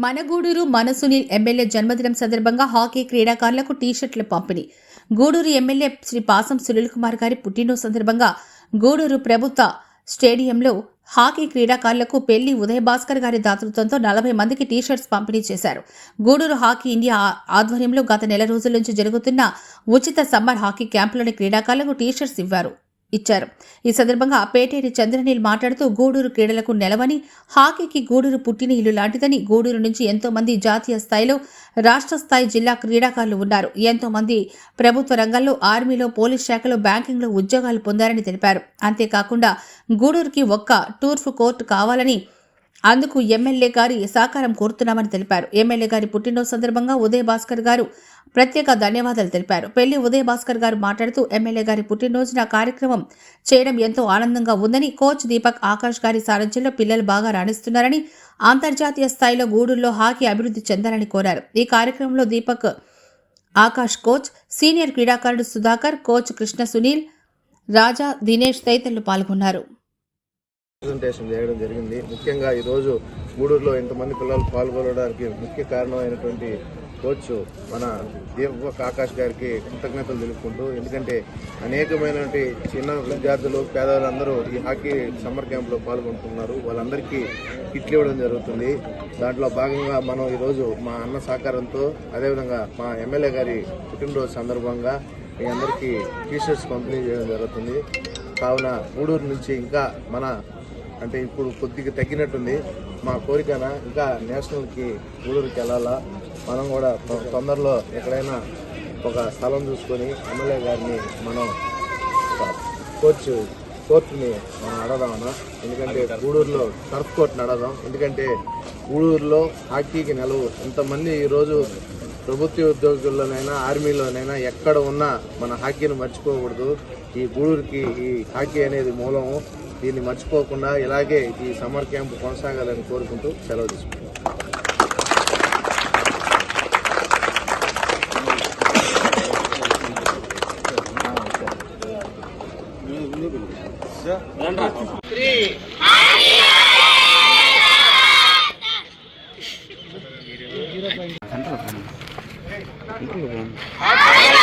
మన గూడూరు మన సునీల్ ఎమ్మెల్యే జన్మదినం సందర్భంగా హాకీ క్రీడాకారులకు టీషర్ట్ల పంపిణీ. గూడూరు ఎమ్మెల్యే శ్రీ పాసం సునీల్ కుమార్ గారి పుట్టినరోజు సందర్భంగా గూడూరు ప్రభుత్వ స్టేడియంలో హాకీ క్రీడాకారులకు పెళ్లి ఉదయ భాస్కర్ గారి దాతృత్వంతో 40 మందికి టీషర్ట్స్ పంపిణీ చేశారు. గూడూరు హాకీ ఇండియా ఆధ్వర్యంలో గత నెల రోజుల నుంచి జరుగుతున్న ఉచిత సమ్మర్ హాకీ క్యాంపులోని క్రీడాకారులకు టీషర్ట్స్ ఇచ్చారు. ఈ సందర్భంగా పేటేరి చంద్రనీల్ మాట్లాడుతూ గూడూరు క్రీడలకు నెలవని, హాకీకి గూడూరు పుట్టిన ఇల్లు లాంటిదని, గూడూరు నుంచి ఎంతో మంది జాతీయ స్థాయిలో, రాష్ట్ర స్థాయి, జిల్లా క్రీడాకారులు ఉన్నారు. ఎంతో మంది ప్రభుత్వ రంగంలో, ఆర్మీలో, పోలీస్ శాఖలో, బ్యాంకింగ్లో ఉద్యోగాలు పొందారని తెలిపారు. అంతేకాకుండా గూడూరుకి ఒక్క టూర్ఫ్ కోర్టు కావాలని, అందుకు ఎమ్మెల్యే గారి సహకారం కోరుతున్నామని తెలిపారు. ఎమ్మెల్యే గారి పుట్టినరోజు సందర్భంగా ఉదయ భాస్కర్ గారు ప్రత్యేక ధన్యవాదాలు తెలిపారు. పెళ్లి ఉదయ భాస్కర్ గారు మాట్లాడుతూ ఎమ్మెల్యే గారి పుట్టినరోజున కార్యక్రమం చేయడం ఎంతో ఆనందంగా ఉందని, కోచ్ దీపక్ ఆకాష్ గారి సారథ్యంలో పిల్లలు బాగా రాణిస్తున్నారని, అంతర్జాతీయ స్థాయిలో గూడూరులో హాకీ అభివృద్ధి చెందాలని కోరారు. ఈ కార్యక్రమంలో దీపక్ ఆకాష్ కోచ్, సీనియర్ క్రీడాకారుడు సుధాకర్, కోచ్ కృష్ణ సునీల్, రాజా, దినేష్ తదితరులు పాల్గొన్నారు. ప్రెజెంటేషన్ చేయడం జరిగింది. ముఖ్యంగా ఈరోజు గూడూరులో ఇంతమంది పిల్లలు పాల్గొనడానికి ముఖ్య కారణమైనటువంటి కోచ్ మన దీపక్ ఆకాష్ గారికి కృతజ్ఞతలు తెలుపుకుంటూ, ఎందుకంటే అనేకమైనటువంటి చిన్న విద్యార్థులు, పేదవాళ్ళందరూ ఈ హాకీ సమ్మర్ క్యాంప్లో పాల్గొంటున్నారు. వాళ్ళందరికీ కిట్లు ఇవ్వడం జరుగుతుంది. దాంట్లో భాగంగా మనం ఈరోజు మా అన్న సహకారంతో, అదేవిధంగా మా ఎమ్మెల్యే గారి పుట్టినరోజు సందర్భంగా మీ అందరికీ టీషర్ట్స్ పంపిణీ చేయడం జరుగుతుంది. కావున గూడూరు నుంచి ఇంకా అంటే ఇప్పుడు కొద్దిగా తగ్గినట్టుంది. మా కోరికన ఇంకా నేషనల్కి గూడూరుకి వెళ్ళాలా. మనం కూడా తొందరలో ఎక్కడైనా ఒక స్థలం చూసుకొని ఎమ్మెల్యే గారిని మనం కోర్టుని మనం అడదామన్నా. ఎందుకంటే గూడూరులో టర్ఫ్ కోర్టుని అడదాం. ఎందుకంటే గూడూరులో హాకీకి నిలవు ఇంతమంది ఈరోజు ప్రభుత్వ ఉద్యోగుల్లోనైనా, ఆర్మీలోనైనా ఎక్కడ ఉన్నా మన హాకీని మర్చిపోకూడదు. ఈ గూడూరుకి ఈ హాకీ అనేది మూలము. దీన్ని మర్చిపోకుండా ఇలాగే ఈ సమ్మర్ క్యాంపు కొనసాగాలని కోరుకుంటూ సెలవు తీసుకుంటాం. Happy